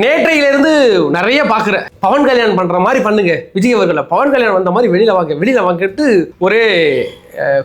நேற்றையிலிருந்து நிறைய பாக்குறேன். பவன் கல்யாண் பண்ற மாதிரி பண்ணுங்க விஜய் அவர்களை, பவன் கல்யாண் வந்த மாதிரி வெளியில வாங்கிட்டு ஒரே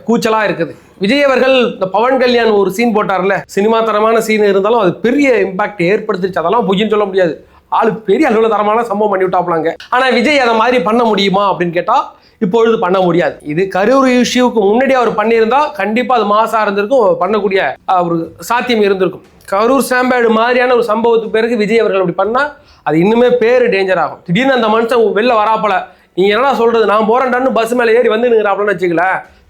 கூச்சலா இருக்குது. விஜய் அவர்கள் இந்த பவன் கல்யாண் ஒரு சீன் போட்டார்ல, சினிமா தரமான சீன் இருந்தாலும் அது பெரிய இம்பாக்ட் ஏற்படுத்திச்சு. அதெல்லாம் பொய்ன்னு சொல்ல முடியாது. ஆளு பெரிய அளவுல தரமான சம்பவம் பண்ணி விட்டாப்லாங்க. ஆனா விஜய் அதை மாதிரி பண்ண முடியுமா அப்படின்னு கேட்டா இப்பொழுது பண்ண முடியாது. இது கரூர் இஷ்யூக்கு முன்னாடி அவர் பண்ணியிருந்தா கண்டிப்பா அது மாசா இருந்திருக்கும், பண்ணக்கூடிய ஒரு சாத்தியம் இருந்திருக்கும். கரூர் ஸ்டாம்பேடு மாதிரியான ஒரு சம்பவத்துக்கு பிறகு விஜய் அவர்கள் அப்படி பண்ணா அது இன்னுமே பேரு டேஞ்சர் ஆகும். திடீர்னு அந்த மனுஷன் வெளில வராப்பல, நீங்க என்ன சொல்றது, நான் போறேன்டான்னு பஸ் மேல ஏறி வந்து நிற்கிறாப்லன்னு வச்சுக்கல,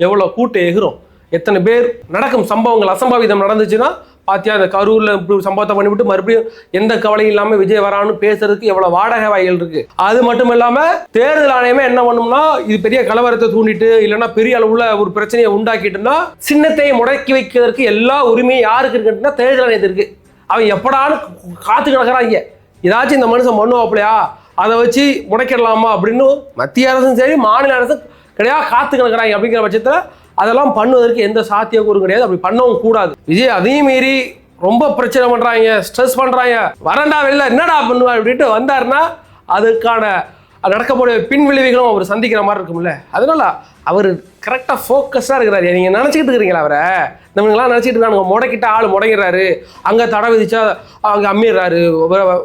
எவ்வளவு கூட்டம் எகிரும், எத்தனை பேர் நடக்கும் சம்பவங்கள் அசம்பாவிதம் நடந்துச்சுன்னா பாத்தியா. அந்த கரூர்ல சம்பவத்தை பண்ணிவிட்டு மறுபடியும் எந்த கவலையும் இல்லாம விஜய் வரான்னு பேசுறதுக்கு எவ்வளவு வாடகை வாய்கள் இருக்கு. அது மட்டும் இல்லாம தேர்தல் ஆணையமே என்ன பண்ணும்னா, இது பெரிய கலவரத்தை தூண்டிட்டு இல்லைன்னா பெரிய அளவுல ஒரு பிரச்சனையை உண்டாக்கிட்டுன்னா சின்னத்தை முடக்கி வைக்கிறதுக்கு எல்லா உரிமையும் யாருக்கு இருக்குன்னா தேர்தல் ஆணையத்திற்கு. அவன் எப்படான்னு காத்து கிடக்குறாங்க, ஏதாச்சும் இந்த மனுஷன் பண்ணுவாப்லையா அதை வச்சு முடக்கிடலாமா அப்படின்னு மத்திய அரசும் சரி மாநில அரசும் கிடையாது காத்து கிடக்குறாங்க. அப்படிங்கிற பட்சத்துல அதெல்லாம் பண்ணுவதற்கு எந்த சாத்தியக்கூறும் கிடையாது. அப்படி பண்ணவும் கூடாது. விஜய் அதையும் மீறி ரொம்ப பிரச்சனை பண்றாங்க, ஸ்ட்ரெஸ் பண்றாங்க, வரண்டா வெளில என்னடா பண்ணுவா அப்படின்ட்டு வந்தாருன்னா அதுக்கான நடக்கக்கூடிய பின் விளைவுகளும் அவர் சந்திக்கிற மாதிரி இருக்கும்ல. அதனால அவர் கரெக்டாக ஃபோக்கஸாக இருக்கிறாரு. நீங்கள் நினச்சிக்கிட்டு இருக்கிறீங்களா அவரை? நம்மளுக்கெல்லாம் நினச்சிட்டு இருக்காங்க முடக்கிட்ட ஆள் முடங்கிறாரு, அங்கே தடை விதிச்சா அங்கே அம்மிடுறாரு,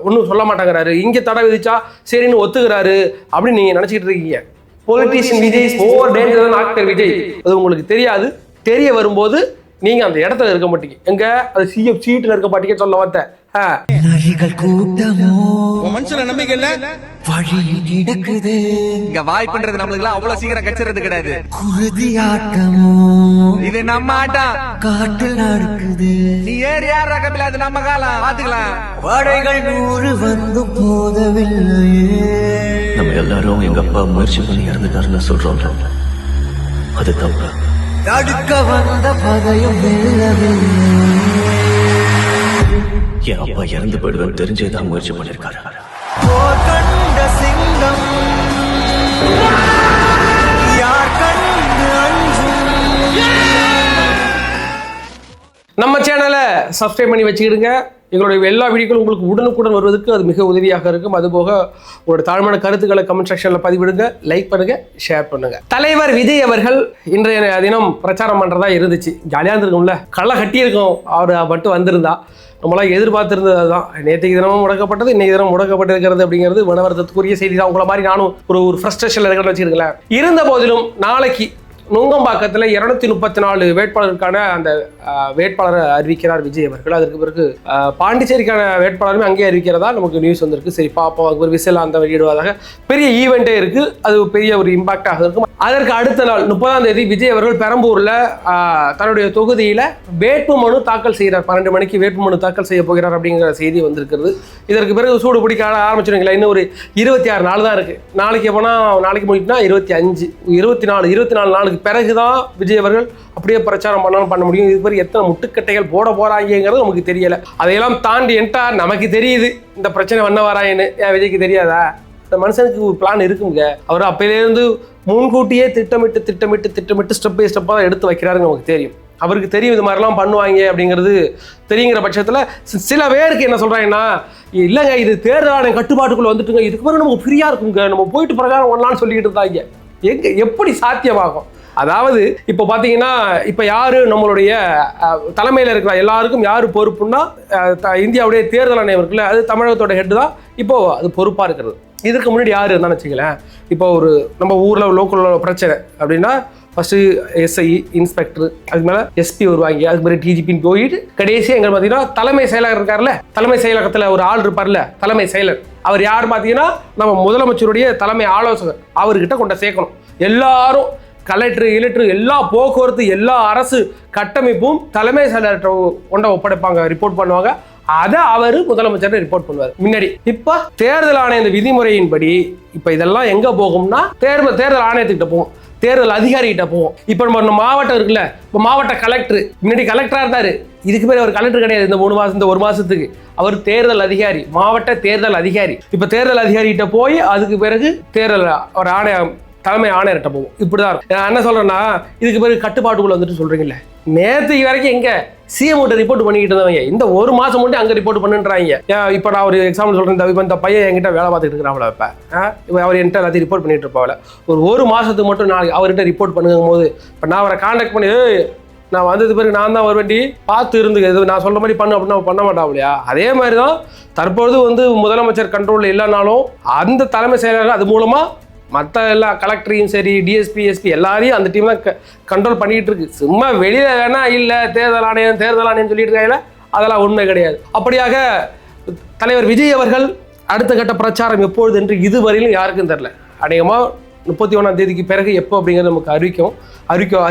ஒன்றும் சொல்ல மாட்டேங்கிறாரு, இங்கே தடை விதிச்சா சரின்னு ஒத்துக்கிறாரு அப்படின்னு நீங்கள் நினச்சிக்கிட்டு இருக்கீங்க. Politician Vijay is more danger than actor Vijay. அது உங்களுக்கு தெரியாது. தெரிய வரும்போது நீங்க அந்த இடத்துல இருக்க மாட்டீங்க. எங்க அது சிஎஃப் சீட்ல இருக்க மாட்டீங்க சொல்ல வந்தேன். மனுஷன நம்பிக்கை இல்ல, வழி நடக்குது. இங்க வாய் பண்றது நம்மளுக்கு எல்லாம் அவ்வளவு சீக்கிரம் கச்சறது கிடையாது. குருதி ஆட்டமோ இது நம்ம ஆட்டம், காட்டில் நடக்குது. நீ ஏறி யார் ரகமில்ல, அது நம்ம காலம், பாத்துக்கலாம். வாடைகள் 100 வந்து போதவில்லையே. நம்ம எல்லாரும் எங்க அப்பா முயற்சி பண்ணி இறந்துட்டாருன்னு சொல்றோம், அது தப்பு. தடுக்க வந்த பகையும் என் அப்பா இறந்து போயிடுவேன் தெரிஞ்சேதான் முயற்சி பண்ணிருக்காரு. கண்ட சிங்கம் யார் கண்டு அஞ்சும். நம்ம சேனலை சப்ஸ்கிரைப் பண்ணி வச்சுக்கிடுங்க. எங்களுடைய எல்லா வீடியோக்களும் உங்களுக்கு உடனுக்குடன் வருவதற்கு அது மிக உதவியாக இருக்கும். அதுபோக உங்களோட தாழ்மையான கருத்துக்களை கமெண்ட் செக்ஷனில் பதிவிடுங்க, லைக் பண்ணுங்க, ஷேர் பண்ணுங்க. தலைவர் விஜய் அவர்கள் இன்றைய தினம் பிரச்சாரம் பண்றதா இருந்துச்சு. ஜாலியாக இருந்திருக்கும்ல, களை கட்டியிருக்கோம். அவர் மட்டும் வந்திருந்தா நம்மளாம் எதிர்பார்த்திருந்தது தான். நேற்றைக்கு தினமும் முடக்கப்பட்டது, இன்னைக்கு தினம் முடக்கப்பட்டிருக்கிறது அப்படிங்கிறது மனவருத்தத்துக்குரிய செய்தி தான். உங்களை மாதிரி நானும் ஒரு ஃப்ரஸ்ட்ரேஷன்ல இருக்கிறத வச்சுருக்கேன். இருந்த போதிலும் நாளைக்கு நுங்கம்பாக்கத்தில் 234 வேட்பாளருக்கான அந்த வேட்பாளரை அறிவிக்கிறார் விஜய் அவர்கள். அதற்கு பிறகு பாண்டிச்சேரிக்கான வேட்பாளருமே அங்கேயே அறிவிக்கிறதா நமக்கு நியூஸ் வந்திருக்கு. சரி பார்ப்போம், அதுக்கு ஒரு விசில் அந்த வெளியிடுவதாக பெரிய ஈவெண்ட்டே இருக்கு. அது பெரிய ஒரு இம்பாக்டாக இருக்கும். அதற்கு அடுத்த நாள் 30ஆம் தேதி விஜய் அவர்கள் பெரம்பூர்ல தன்னுடைய தொகுதியில வேட்புமனு தாக்கல் செய்கிறார். 12 மணிக்கு வேட்புமனு தாக்கல் செய்ய போகிறார் அப்படிங்கிற செய்தி வந்திருக்கிறது. இதற்கு பிறகு சூடு பிடிக்க ஆரம்பிச்சிருங்களா? இன்னும் ஒரு 26 நாள் தான் இருக்கு. நாளைக்கு போனால் நாளைக்கு முடிக்கினா 25, 24 நாளுக்கு பிறகுதான் விஜய் அவர்கள் அப்படியே பிரச்சாரம் பண்ணாலும் பண்ண முடியும். இது பிறகு எத்தனை முட்டுக்கட்டைகள் போட போறாங்கிறது நமக்கு தெரியல. அதையெல்லாம் தாண்டி என்டா நமக்கு தெரியுது இந்த பிரச்சனை பண்ண வராயின்னு. ஏன் விஜய்க்கு தெரியாதா? இந்த மனுஷனுக்கு ஒரு பிளான் இருக்குங்க. அவர் அப்பையிலேருந்து முன்கூட்டியே திட்டமிட்டு ஸ்டெப் பை ஸ்டெப்பாக தான் எடுத்து வைக்கிறாருன்னு நமக்கு தெரியும். அவருக்கு தெரியும் இது மாதிரிலாம் பண்ணுவாங்க அப்படிங்கிறது தெரியுங்கிற பட்சத்தில் சில பேருக்கு என்ன சொல்கிறாங்கன்னா, இல்லைங்க இது தேர்தல் ஆணையம் கட்டுப்பாட்டுக்குள்ளே வந்துட்டுங்க, இதுக்கு பிறகு நமக்கு ஃப்ரீயாக இருக்குங்க, நம்ம போயிட்டு பிரகாரம் பண்ணலான்னு சொல்லிக்கிட்டு இருந்தாங்க. எப்படி சாத்தியமாகும்? அதாவது இப்போ பார்த்தீங்கன்னா, இப்போ யாரு நம்மளுடைய தலைமையில் இருக்கிற எல்லாருக்கும் யாரு பொறுப்புன்னா இந்தியாவுடைய தேர்தல் ஆணையம் இருக்குல்ல, அது தமிழகத்தோட ஹெட் தான் இப்போ அது பொறுப்பாக இருக்கிறது. இதற்கு முன்னாடி யார் இருந்தான்னு வச்சுக்கலேன், இப்போ ஒரு நம்ம ஊரில் லோக்கலில் பிரச்சனை அப்படின்னா ஃபர்ஸ்ட் எஸ்ஐ இன்ஸ்பெக்டர், அதுக்கு மேலே எஸ்பி வருவாங்க, அதுக்கு மேலே டிஜிபின்னு போயிட்டு கடைசியாக எங்கே பார்த்தீங்கன்னா தலைமை செயலகர் இருக்கார்ல, தலைமை செயலகத்தில் ஒரு ஆள் இருப்பார்ல தலைமை செயலர், அவர் யார் பார்த்தீங்கன்னா நம்ம முதலமைச்சருடைய தலைமை ஆலோசகர், அவர்கிட்ட கொண்ட சேர்க்கணும். எல்லாரும் கலெக்டர் எல்லா போக்குவரத்து எல்லா அரசு கட்டமைப்பும் தலைமை செயலர்கிட்ட கொண்ட ஒப்படைப்பாங்க, ரிப்போர்ட் பண்ணுவாங்க. அதை அவர் முதலமைச்சர் ரிப்போர்ட் பண்ணுவார் முன்னாடி. இப்ப தேர்தல் ஆணைய இந்த விதிமுறையின்படி இப்ப இதெல்லாம் எங்க போகும்னா தேர்தல் ஆணையத்துக்கிட்ட போகும், தேர்தல் அதிகாரிகிட்ட போவோம். இப்போ நம்ம மாவட்டம் இருக்குல்ல, இப்போ மாவட்ட கலெக்டர் முன்னாடி கலெக்டராக இருந்தார், இதுக்கு பேர் அவர் கலெக்டர் கிடையாது. இந்த 3 மாதம், இந்த 1 மாதத்துக்கு அவர் தேர்தல் அதிகாரி, மாவட்ட தேர்தல் அதிகாரி. இப்போ தேர்தல் அதிகாரிகிட்ட போய் அதுக்கு பிறகு தேர்தல் ஒரு ஆணையம் தலைமை ஆணையர்கிட்ட போகும். இப்படிதான் இருக்கும். நான் என்ன சொல்றேன்னா, இதுக்கு பிறகு கட்டுப்பாட்டுக்குள்ள வந்துட்டு சொல்றீங்கல்ல, நேற்றுக்கு வரைக்கும் எங்க சிஎம் கிட்ட ரிப்போர்ட் பண்ணிக்கிட்டு இருந்தவங்க இந்த ஒரு மாசம் மட்டும் அங்க ரிப்போர்ட் பண்ணுன்றாங்க. இப்போ நான் ஒரு எக்ஸாம்பிள் சொல்றேன். இந்த பையன் என்கிட்ட வேலை பார்த்துட்டு இருக்கிறாங்களா, இப்போ அவர் என்கிட்ட எல்லாத்தையும் ரிப்போர்ட் பண்ணிட்டு இருப்பாங்கள, ஒரு மாசத்துக்கு மட்டும் நான் அவர்கிட்ட ரிப்போர்ட் பண்ணுங்கும் போது இப்போ நான் அவரை கான்டாக்ட் பண்ணி நான் வந்தது பிறகு நான் தான் வருவேண்டி பார்த்து இருந்து எது நான் சொல்ற மாதிரி பண்ணு அப்படின்னா பண்ண மாட்டாப்லையா. அதே மாதிரி தான் தற்பொழுது வந்து முதலமைச்சர் கண்ட்ரோலில் இல்லைனாலும் அந்த தலைமை செயலாளர் அது மூலமா மற்ற எல்லா கலெக்டரையும் சரி டிஎஸ்பி எஸ்பி எல்லாரையும் அந்த டீம் தான் கண்ட்ரோல் பண்ணிட்டு இருக்கு. சும்மா வெளியில வேணா இல்லை தேர்தல் ஆணையம் சொல்லிட்டு இருக்காங்க, அதெல்லாம் உண்மை கிடையாது. அப்படியாக தலைவர் விஜய் அவர்கள் அடுத்த கட்ட பிரச்சாரம் எப்பொழுது என்று இதுவரையிலும் யாருக்கும் தெரியல. அநேகமாக 31ஆம் தேதிக்கு பிறகு எப்போ அப்படிங்கிறது நமக்கு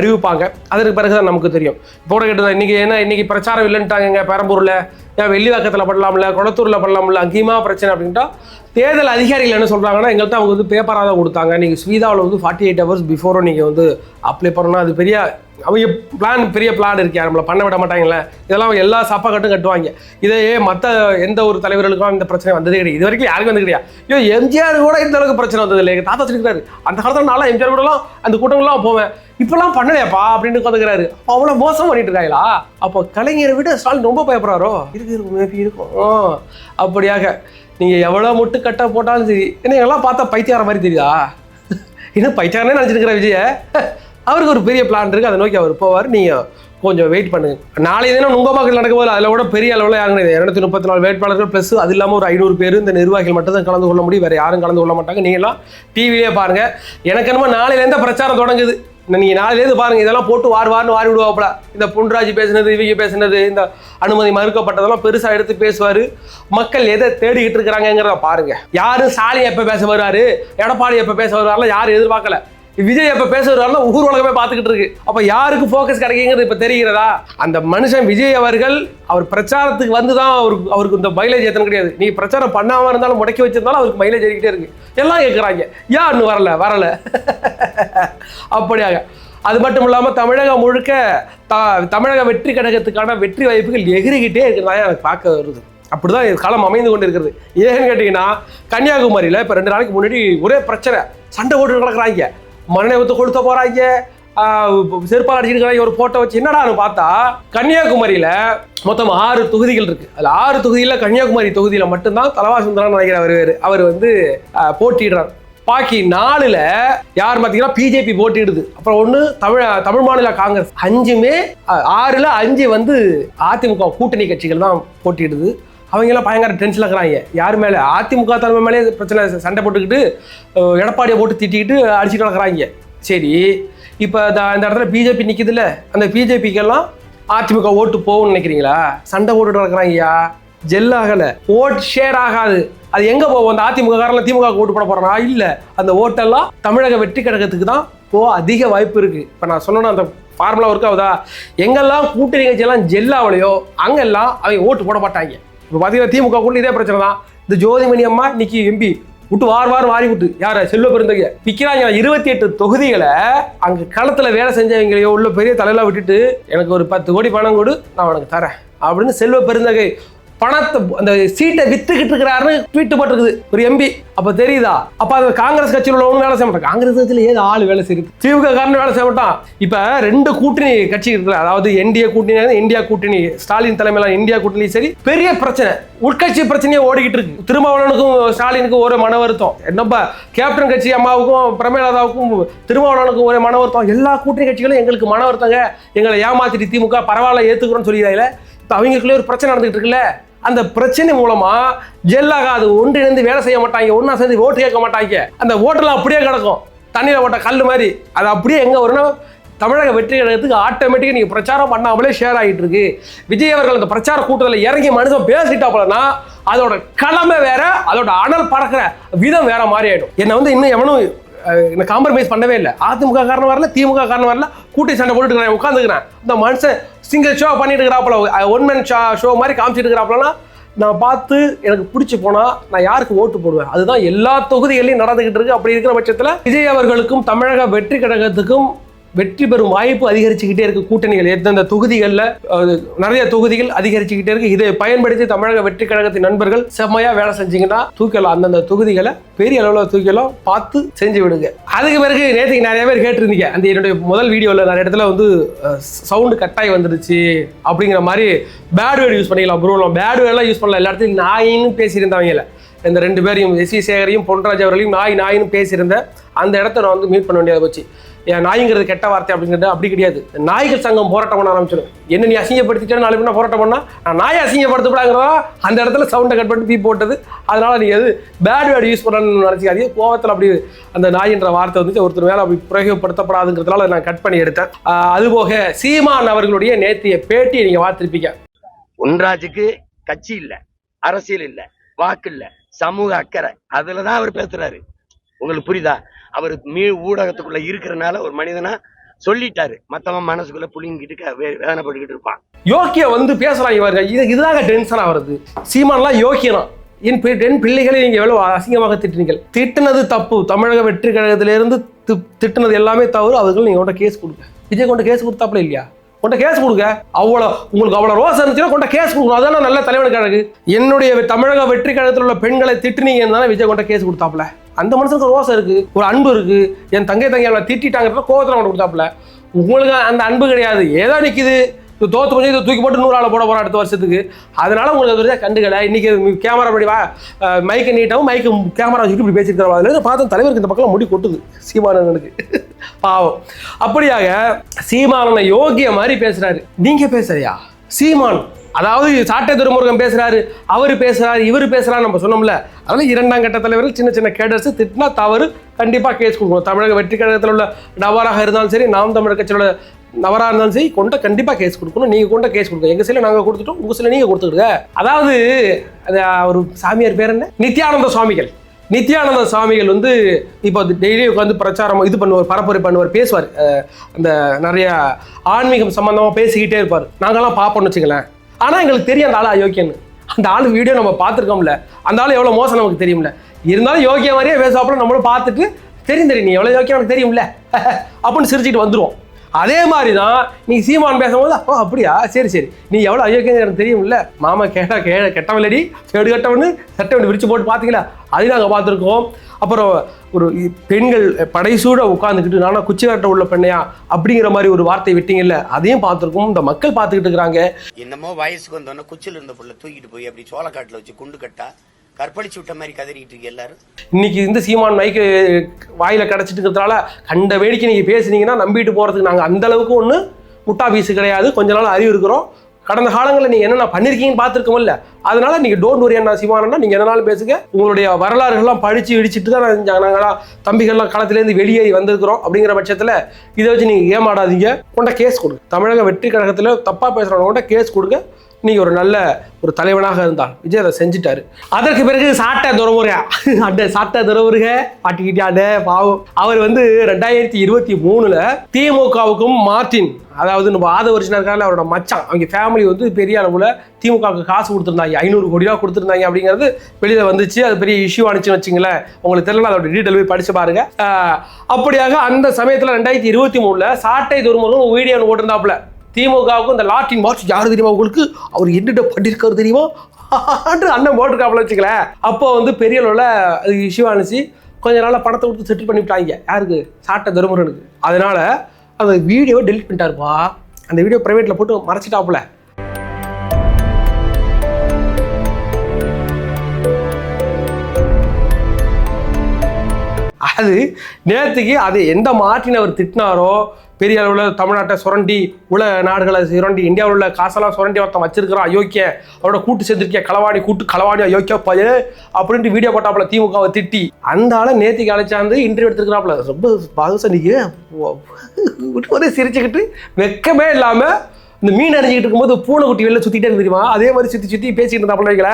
அறிவிப்பாங்க. அதற்கு பிறகு தான் நமக்கு தெரியும். போட கேட்டதான் இன்னைக்கு பிரச்சாரம் இல்லைன்ட்டாங்க பெரம்பூரில், ஏன் வெள்ளிவாக்கத்தில் பண்ணலாம்ல, குளத்தூரில் பண்ணலாம்ல, அங்கேயுமா பிரச்சனை அப்படின்ட்டா தேர்தல் அதிகாரிகள் என்ன சொல்கிறாங்கன்னா, எங்கள்கிட்ட அவங்க வந்து பேப்பராக தான் கொடுத்தாங்க. நீங்கள் ஸ்வீதாவில் வந்து 48 hours பிஃபோரும் நீங்கள் வந்து அப்ளை பண்ணணும்னா அது பெரிய அவங்க பெரிய பிளான் இருக்கா, நம்மளை பண்ண விட மாட்டாங்களே, இதெல்லாம் எல்லா சாப்பா கட்டும் கட்டுவாங்க. இதையே மற்ற எந்த ஒரு தலைவர்களுக்கும் இந்த பிரச்சனை வந்ததே கிடையாது. இது வரைக்கும் யாருக்கும் வந்து கிடையாது. ஐயோ எம்ஜிஆர் கூட இந்த அளவுக்கு பிரச்சனை வந்தது இல்லை. எங்கள் தாத்தா சொல்லிக்கிறாரு, அந்த காலத்தில் நான்லாம் எம்ஜிஆர் கூடலாம் அந்த கூட்டங்கள்லாம் போவேன், இப்பெல்லாம் பண்ணலையாப்பா அப்படின்னு உட்காந்துக்கிறாரு. அவ்வளோ மோசம் பண்ணிட்டு இருக்காங்களா? அப்போ கலைஞரை விட ஸ்டாலின் ரொம்ப பயப்படுறாரோ? இருக்கும். அப்படியாக நீங்கள் எவ்வளோ முட்டு கட்ட போட்டாலும் சரி, என்ன எல்லாம் பார்த்தா பைத்தியார மாதிரி தெரியுதா? இன்னும் பைத்தியாரனே நினச்சிருக்கிற விஜய, அவருக்கு ஒரு பெரிய பிளான் இருக்குது, அதை நோக்கி அவர் போவார். நீங்கள் கொஞ்சம் வெயிட் பண்ணுங்க. நாளைய தினம் நுங்கம்பாக்கில் நடக்கும் போது அதில் கூட பெரிய அளவில் யாருங்க 234 வேட்பாளர்கள் ப்ளஸ் அது இல்லாமல் ஒரு 500 பேர் இந்த நிர்வாகிகள் மட்டும் தான் கலந்து கொள்ள முடியும், வேறு யாரும் கலந்து கொள்ள மாட்டாங்க. நீங்களாம் டிவிலே பாருங்கள். எனக்கு என்னமோ நாளையிலேருந்து பிரச்சாரம் தொடங்குது. நீங்கள் நாளையிலேருந்து பாருங்கள், இதெல்லாம் போட்டு வாரி விடுவாப்புல. இந்த பொன்ராஜ் பேசுனது, இவங்க பேசுனது, இந்த அனுமதி மறுக்கப்பட்டதெல்லாம் பெருசாக எடுத்து பேசுவார். மக்கள் எதை தேடிக்கிட்டு இருக்கிறாங்கிறத பாருங்க. யாரும் ஸ்டாலின் எப்போ பேச வருவார், எடப்பாடி எப்போ பேச வருவார்லாம் யாரும் எதிர்பார்க்கல. விஜய் எப்ப பேச வருவாருன்னா ஊர் உலகமே பார்த்துக்கிட்டு இருக்கு. அப்ப யாருக்கு போக்கஸ் கிடைக்குங்கிறது இப்ப தெரிகிறதா? அந்த மனுஷன் விஜய் அவர்கள் அவர் பிரச்சாரத்துக்கு வந்துதான் அவருக்கு இந்த மைலேஜ் எத்தனை கிடையாது. நீ பிரச்சாரம் பண்ணாம இருந்தாலும் முடக்கி வச்சிருந்தாலும் அவருக்கு மைலேஜ் ஏறிக்கிட்டே இருக்கு. எல்லாம் கேட்குறாங்க, யாருன்னு வரல. அப்படியாக அது மட்டும் இல்லாமல் தமிழகம் முழுக்க தமிழக வெற்றி கழகத்துக்கான வெற்றி வாய்ப்புகள் எகிரிக்கிட்டே இருக்கிறதா எனக்கு பார்க்க வருது. அப்படிதான் காலம் அமைந்து கொண்டு இருக்கிறது. ஏன்னு கேட்டீங்கன்னா, கன்னியாகுமரியில இப்ப 2 நாளைக்கு முன்னாடி ஒரே பிரச்சனை, சண்டை போட்டு நடக்கிறாங்க, மண்ணை ஊற்ற கொளுத்த போறாங்க, செருப்பால் அடிச்சிருக்கிறாங்க. ஒரு போட்டோ வச்சு என்னடான்னு பார்த்தா, கன்னியாகுமரியில மொத்தம் 6 தொகுதிகள் இருக்கு. அதுல 6 தொகுதியில் கன்னியாகுமரி தொகுதியில மட்டும்தான் தலவா சுந்தரம் நினைக்கிற அவர் வந்து போட்டிடுறார். பாக்கி 4ல் யார் பார்த்தீங்கன்னா பிஜேபி போட்டிடுது. அப்புறம் 1 தமிழ் மாநில காங்கிரஸ். 5மே 6ல் 5 வந்து அதிமுக கூட்டணி கட்சிகள் தான் போட்டிடுது. அவங்க எல்லாம் பயங்கர டென்ஷன்ல இருக்கிறாங்க. யார் மேலே? அதிமுக தலைமை மேலே பிரச்சனை, சண்டை போட்டுக்கிட்டு எடப்பாடியை போட்டு திட்டிக்கிட்டு அடிச்சுட்டு நடக்கிறாங்க. சரி, இப்போ இந்த இடத்துல பிஜேபி நிற்குதுல்ல, அந்த பிஜேபிக்கெல்லாம் அதிமுக ஓட்டு போகும்னு நினைக்கிறீங்களா? சண்டை போட்டுட்டு நடக்கிறாங்கய்யா, ஜெல் ஆகலை, ஓட் ஷேர் ஆகாது. அது எங்கே போவோம்? அந்த அதிமுக காரலாம் திமுக ஓட்டு போட போகிறானா? இல்லை, அந்த ஓட்டெல்லாம் தமிழக வெற்றி கழகத்துக்கு தான் அதிக வாய்ப்பு இருக்குது. இப்போ நான் சொன்னேன்னா அந்த ஃபார்முலா ஒர்க் ஆகுதா? எங்கெல்லாம் கூட்டணி கட்சியெல்லாம் ஜெல்லாவலையோ அங்கெல்லாம் அவங்க ஓட்டு போட மாட்டாங்க. இப்போ பார்த்தீங்கன்னா திமுக கூட இதே பிரச்சனை தான். இந்த ஜோதிமணி அம்மா இன்னைக்கு எம்பி விட்டு வாரி விட்டு யார செல்வ பெருந்தகைய விற்கிறாங்க. 28 தொகுதிகளை அங்கே களத்தில் வேலை செஞ்சவங்களையோ உள்ள பெரிய தலையெல்லாம் விட்டுட்டு எனக்கு ஒரு 10 கோடி பணம் கொடு, நான் உனக்கு தரேன் அப்படின்னு செல்வ பெருந்தகை பணத்தை அந்த சீட்டை வித்துக்கிட்டு இருக்கிறாருன்னு ட்வீட் போட்டிருக்குது ஒரு எம்பி. அப்ப தெரியுதா? அப்ப அது காங்கிரஸ் கட்சியில் உள்ளவங்க வேலை செய்ய மாட்டாங்க. காங்கிரஸ் கட்சியில் ஏது ஆள் வேலை செய்யுது, திமுக காரன் வேலை செய்ய மாட்டான். இப்ப 2 கூட்டணி கட்சி இருக்குல்ல, அதாவது என்டிஏ கூட்டணி, இந்தியா கூட்டணி, ஸ்டாலின் தலைமையில இந்தியா கூட்டணி சரி, பெரிய பிரச்சனை, உட்கட்சி பிரச்சனையே ஓடிக்கிட்டு இருக்கு. திருமாவளவனுக்கும் ஸ்டாலினுக்கும் ஒரு மன வருத்தம், நம்ம கேப்டன் கட்சி அம்மாவுக்கும் பிரமேலதாவுக்கும் திருமாவளவனுக்கும் ஒரு மன வருத்தம். எல்லா கூட்டணி கட்சிகளும் எங்களுக்கு மன வருத்தங்க, எங்களை ஏமாத்திட்டு திமுக பரவாயில்ல ஏத்துக்கிறோம்னு சொல்லிடுறாங்க. இப்ப அவங்களுக்குள்ளே ஒரு பிரச்சனை நடந்துகிட்டு இருக்குல்ல, அந்த பிரச்சனை மூலமா ஜெல்லாகாது, ஒன்றிணைந்து வேலை செய்ய மாட்டாங்க, ஒன்னா சேர்ந்து ஓட்டு கேட்க மாட்டாங்க. அந்த ஓட்டெல்லாம் அப்படியே கிடக்கும், தண்ணியில ஓட்ட கல் மாதிரி. அது அப்படியே எங்க வரணும்? தமிழக வெற்றி கழகத்துக்கு ஆட்டோமேட்டிக்காக நீங்கள் பிரச்சாரம் பண்ணாமலே ஷேர் ஆகிட்டு இருக்கு. விஜய் அவர்கள் அந்த பிரச்சார கூட்டத்தில் இறங்கி மனுஷன் பேசிட்டாப்பலன்னா அதோட கடமை வேற, அதோட அனல் பறக்கிற விதம் வேற மாதிரி ஆயிடும். என்னை வந்து இன்னும் எவனும் என்ன காம்ப்ரமைஸ் பண்ணவே இல்லை. அதிமுக காரணம் வரல, திமுக காரணம் வரல, கூட்டி சண்டை போட்டுட்டு உட்காந்துக்கிறேன். இந்த மனுஷன் சிங்கிள் ஷோ பண்ணிட்டு இருக்கிறாப்புல, 1 man ஷோ மாதிரி காமிச்சிட்டு இருக்கிறாப்புலன்னா நான் பார்த்து எனக்கு பிடிச்சி போனா நான் யாருக்கு ஓட்டு போடுவேன்? அதுதான் எல்லா தொகுதிகளையும் நடந்துகிட்டு இருக்கு. அப்படி இருக்கிற பட்சத்தில் விஜய் அவர்களுக்கும் தமிழக வெற்றி கழகத்துக்கும் வெற்றி பெறும் வாய்ப்பு அதிகரிச்சுக்கிட்டே இருக்கு. கூட்டணிகள் எந்தெந்த தொகுதிகளில் நிறைய தொகுதிகள் அதிகரிச்சுக்கிட்டே இருக்கு. இதை பயன்படுத்தி தமிழக வெற்றி கழகத்தின் நண்பர்கள் செம்மையா வேலை செஞ்சீங்கன்னா தூக்கலாம். அந்தந்த தொகுதிகளை பெரிய அளவில் தூக்கலாம். பார்த்து செஞ்சு விடுங்க. அதுக்கு பிறகு நேற்றுக்கு நிறைய பேர் கேட்டிருந்தீங்க, அந்த என்னுடைய முதல் வீடியோவில் நிறைய இடத்துல வந்து சவுண்டு கட்டாய் வந்துருச்சு அப்படிங்கிற மாதிரி பேட் வேர்டு யூஸ் பண்ணிக்கலாம் ப்ரோ. பேட் வேர்டெலாம் யூஸ் பண்ணல. எல்லா இடத்துலையும் நாயின்னு பேசியிருந்தவங்கள இந்த 2 பேரையும் எஸ்.வி. சேகரையும் பொன்ராஜ் அவர்களையும் நாயின்னு பேசியிருந்தேன். அந்த இடத்த நான் வந்து மீட் பண்ண வேண்டியதை போச்சு. ஏன் நாய்ங்கிறது கெட்ட வார்த்தை அப்படிங்கிறது அப்படி கிடையாது. நாய்கள் சங்கம் போராட்டம் பண்ண ஆரம்பிச்சிடும். என்ன நீ அசிங்கப்படுத்திட்டேன்னு 4 பேர் போராட்டம் பண்ணா நான் நாயை அசிங்கப்படுத்தப்படாங்கிறதா அந்த இடத்துல சவுண்டை கட் பண்ணி பீ போட்டது. அதனால நீ எது பேட் வேர்டு யூஸ் பண்ணணும்னு நினச்சிக்காதீங்க. கோவத்தில் அப்படி அந்த நாயின்ற வார்த்தை வந்துச்சு ஒருத்தர் மேலே அப்படி பிரயோகப்படுத்தப்படாதுங்கிறதுனால நான் கட் பண்ணி எடுத்தேன். அதுபோக சீமான் அவர்களுடைய நேற்றைய பேட்டியை நீங்கள் பார்த்துருப்பீங்க. பொன்ராஜுக்கு கட்சி இல்ல, அரசியல் இல்ல, வாக்கு இல்ல, சமூக அக்கறை, அதுலதான் அவர் பேசுறாரு. உங்களுக்கு புரியுதா? அவர் ஊடகத்துக்குள்ள இருக்கிறனால ஒரு மனிதனா சொல்லிட்டாரு. மத்தவன் மனசுக்குள்ள புளிங்கிட்டு வேதனைப்பட்டுக்கிட்டு இருப்பான். யோக்கிய வந்து பேசுறாங்க. இதுதாங்க டென்ஷனா வருது. சீமான்லாம் யோக்கியனா. என் பிள்ளைகளை நீங்க எவ்வளவு அசிங்கமாக திட்டினீர்கள். திட்டினது தப்பு. தமிழக வெற்றி கழகத்திலிருந்து திட்டினது எல்லாமே தவறு. அவர்கள் நீங்க கொண்ட கேஸ் கொடுங்க. விஜய் கொண்ட கேஸ் கொடுத்தாப்புல இல்லையா? கொண்ட கேஸ் கொடுங்க. உங்களுக்கு அவ்வளோ ரோஸ் இருந்துச்சுன்னா கொண்ட கேஸ் கொடுக்கணும். அதான நல்ல தலைவனுக்கு அழகு. என்னுடைய தமிழக வெற்றி கழகத்தில் உள்ள பெண்களை திட்டுனீங்கன்னு தானே விஜய் கொண்ட கேஸ் கொடுத்தாப்புல. அந்த மனுஷனுக்கு ரோசம் இருக்கு, ஒரு அன்பு இருக்கு. என் தங்கையை திட்டாங்கிறத கோவத்தில் கொண்டு கொடுத்தாப்புல. உங்களுக்கு அந்த அன்பு கிடையாது. ஏதோ நிற்குது, தோத்து கொஞ்சம் இதை தூக்கி போட்டு 100 ஆளை போட போகிறோம் அடுத்த வருஷத்துக்கு. அதனால உங்களுக்கு அது வரைக்கும் கண்டுக்கலை. இன்னைக்கு கேமரா படி வா மைக்கை நீட்டாவும் மைக்கு கேமரா வச்சுட்டு இப்படி பேசியிருக்கிறவா. அதில் பார்த்தா தலைவருக்கு இந்த பக்கம் முடி கொட்டுது சீமானனுக்கு. பாவம். அப்படியாக சீமானனை யோகிய மாதிரி பேசுறாரு. நீங்க பேசுறியா சீமான்? அதாவது சாட்டை துரைமுருகன் பேசுறாரு, அவரு பேசுறாரு, இவரு பேசுறாரு நம்ம சொன்னோம்ல. அதனால 2ஆம் கட்ட தலைவர்கள் சின்ன சின்ன கேடர்ஸ் திட்டினா தவறு, கண்டிப்பா கேஸ் கொடுக்கணும். தமிழக வெற்றி கழகத்தில் உள்ள நபராக இருந்தாலும் சரி, நாம் தமிழர் கட்சியோட நபராக இருந்தாலும் சரி, கண்டிப்பா கேஸ் கொடுக்கணும். நீங்க கொண்ட கேஸ் கொடுங்க. எங்க சில நாங்க கொடுத்துட்டோம், உங்க சில நீங்க கொடுத்துடுங்க. அதாவது ஒரு சாமியார் பேர் என்ன, நித்யானந்த சுவாமிகள். நித்யானந்த சுவாமிகள் வந்து இப்போ டெய்லி உட்காந்து பிரச்சாரம் இது பண்ணுவார், பரப்புரை பண்ணுவார், பேசுவார். அந்த நிறைய ஆன்மீகம் சம்பந்தமாக பேசிக்கிட்டே இருப்பார். நாங்கள்லாம் பார்ப்போம்னு வச்சுங்களேன். ஆனால் எங்களுக்கு தெரியும் அந்த ஆள் அயோக்கியன்னு. அந்த ஆள் வீடியோ நம்ம பார்த்துருக்கோம்ல, அந்த ஆள் எவ்வளோ மோசம் நமக்கு தெரியும்ல. இருந்தாலும் யோக்கிய மாதிரியே பேசாப்புல நம்மளும் பார்த்துட்டு தெரியும் நீ எவ்வளோ யோக்கியம் எனக்கு தெரியும்ல அப்படின்னு சிரிச்சுட்டு வந்துடுவோம். அதே மாதிரி தான் நீ சீமான் பேசும்போது அப்போ அப்படியா சரி சரி நீ எவ்வளோ அயோக்கியம் எனக்கு தெரியும்ல. மாமா கெட்டவன்லடி கேடு கட்டவனு சட்டை ஒன்று விரிச்சு போட்டு பார்த்தீங்களா, அது நாங்கள் பார்த்துருக்கோம். அப்புறம் ஒரு பெண்கள் படைசூட உட்காந்துக்கிட்டு நானா குச்சி கட்ட உள்ள பெண்ணையா அப்படிங்கிற மாதிரி ஒரு வார்த்தை விட்டீங்கல்ல, அதையும் பார்த்துருக்கோம். இந்த மக்கள் பார்த்துக்கிட்டு இருக்கிறாங்க. என்னமோ வயசுக்கு வந்தோன்னா குச்சில் இருந்த புள்ள தூக்கிட்டு போய் அப்படி சோளக்காட்டில் வச்சு குண்டு கட்டா கற்பழிச்சு விட்ட மாதிரி கதறிட்டு இருக்கு எல்லாரும். இன்னைக்கு இந்த சீமான் மைக்கு வாயில கிடைச்சிட்டு இருக்கிறதுனால கண்ட வேடிக்கை நீங்க பேசுனீங்கன்னா நம்பிட்டு போறதுக்கு நாங்கள் அந்த அளவுக்கு ஒன்று முட்டா பீஸு கிடையாது. கொஞ்ச நாள் அறிவு இருக்கிறோம். கடந்த காலங்களில் நீங்கள் என்னென்ன பண்ணியிருக்கீங்கன்னு பார்த்துருக்கோம்ல. அதனால நீங்கள் டோன்ட் வரி என்ன சீமானன்னா நீங்கள் என்னன்னாலும் பேசுங்க. உங்களுடைய வரலாறுகள்லாம் படித்து இடிச்சிட்டு தான் நாங்களாம் தம்பிகள்லாம் களத்திலேருந்து வெளியேறி வந்திருக்கிறோம். அப்படிங்கிற பட்சத்தில் இதை வச்சு நீங்கள் ஏமாடாதீங்க. கொண்ட கேஸ் கொடுங்க. தமிழக வெற்றி கழகத்தில் தப்பாக பேசுகிறவங்க கொண்ட கேஸ் கொடுங்க. நீங்கள் ஒரு நல்ல ஒரு தலைவனாக இருந்தால் விஜய் அதை செஞ்சுட்டாரு. அதற்கு பிறகு சாட்டை துறவுருக பாட்டிக்கிட்டாண்ட பாவம். அவர் வந்து 2023 திமுகவுக்கும் மார்டின், அதாவது நம்ம ஆதவர்ஷனா இருக்காங்க அவரோட மச்சான், அவங்க ஃபேமிலி வந்து பெரிய அளவில் திமுகவுக்கு காசு கொடுத்துருந்தாங்க. 500 கோடி ரூபா கொடுத்துருந்தாங்க அப்படிங்கிறது வெளியில் வந்துச்சு. அது பெரிய இஷ்யூ ஆனிச்சுன்னு வச்சுங்களேன். உங்களுக்கு தெரியல, அதோட டீட்டெயில் போய் படிச்சு பாருங்க. அப்படியாக அந்த சமயத்தில் 2023 சாட்டை துறைமுருகன் வீடியோ ஓட்டிருந்தாப்புல. திமுகவுக்கும் இந்த லாட்டின் மார்ச் யாரு தெரியுமா உங்களுக்கு, அவர் என்னென்ன பண்ணியிருக்காரு தெரியுமா அண்ணன் போட்டிருக்காப்புல வச்சுக்கலேன். அப்போ வந்து பெரிய அளவில் அது இஷ்யூ ஆனிச்சு. கொஞ்ச நாள் பணத்தை கொடுத்து செட்டில் பண்ணிவிட்டாங்க. யாருக்கு? சாட்டை துரைமுருகனுக்கு. அதனால அந்த வீடியோவை டெலிட் பண்ணிட்டாருப்பா. அந்த வீடியோ பிரைவேட்ல போட்டு மறைச்சிட்டாப்புல. அது நேற்றுக்கு அது எந்த மார்ட்டின் அவர் திட்டினாரோ, பெரிய அளவில் தமிழ்நாட்டை சுரண்டி உலக நாடுகளை சுரண்டி இந்தியாவில் உள்ள காசெல்லாம் சுரண்டி ஒருத்தன் வச்சிருக்கிறான் அயோக்கிய, அவரோட கூட்டு சேர்ந்திருக்கிய களவாணி அயோக்கிய பய அப்படின்ட்டு வீடியோ போட்டாப்புல திமுகவை திட்டி. அந்த ஆளை நேற்றுக்கு அழைச்சாந்து இன்டர்வியூ எடுத்துருக்கிறாப்புல. ரொம்ப பாதுசனிக்கு ஒரே சிரிச்சுக்கிட்டு வெக்கமே இல்லாமல் இந்த மீன் அடிஞ்சிக்கிட்டு இருக்கும்போது பூனை குட்டி வெளில சுற்றிட்டே இருக்கு தெரியுமா, அதே மாதிரி சுற்றி பேசிக்கிட்டு இருந்தாப்புல வைக்கல.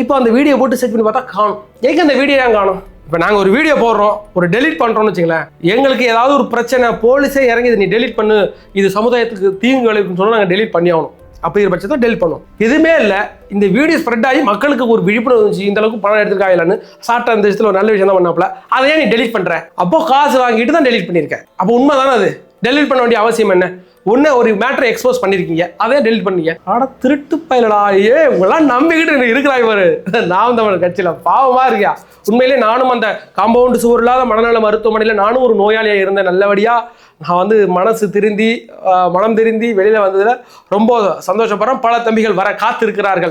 இப்போ அந்த வீடியோ போட்டு செக் பண்ணி பார்த்தா காணும். எங்கே அந்த வீடியோ ஏன் காணும்? இப்போ நாங்கள் ஒரு வீடியோ போடுறோம், ஒரு டெலிட் பண்ணுறோம்னு வச்சுங்களேன், எங்களுக்கு ஏதாவது ஒரு பிரச்சனை போலீஸே இறங்கி நீ டெலிட் பண்ணு, இது சமுதாயத்துக்கு தீங்கு விளைவிக்குன்னு சொன்னால் நாங்கள் டெலிட் பண்ணி ஆகணும். அப்படிங்கிற பட்சத்தை டெலிட் பண்ணுவோம். எதுவுமே இல்லை, இந்த வீடியோ ஸ்ப்ரெட் ஆகி மக்களுக்கு ஒரு விழிப்புணர்வு இருந்துச்சு, இந்த அளவுக்கு பணம் எடுத்துருக்காங்களான்னு. சாட்டை அந்த விஷயத்தில் ஒரு நல்ல விஷயம் தான் பண்ணாப்புல. அதை ஏன் நீ டெலிட் பண்ணுற? அப்போ காசு வாங்கிட்டு தான் டெலிட் பண்ணியிருக்கேன். அப்போ உண்மை தானே அது? டெலிட் பண்ண வேண்டிய அவசியம் என்ன? ஒன்று ஒரு மேட்டரை எக்ஸ்போஸ் பண்ணியிருக்கீங்க, அதே டெலிட் பண்ணீங்க. ஆனா திருட்டு பயிலடா, உங்களாம் நம்பிக்கிட்டு இருக்கிறாய் பாரு நாம் தமிழர் கட்சியில். பாவமாக இருக்கியா. உண்மையிலே நானும் அந்த காம்பவுண்டு சுவர் இல்லாத மனநல மருத்துவமனையில் நானும் ஒரு நோயாளியாக இருந்தேன். நல்லபடியாக நான் மனசு திருந்தி மனம் திருந்தி வெளியில் வந்ததில் ரொம்ப சந்தோஷப்படுறேன். பல தம்பிகள் வர காத்திருக்கிறார்கள்.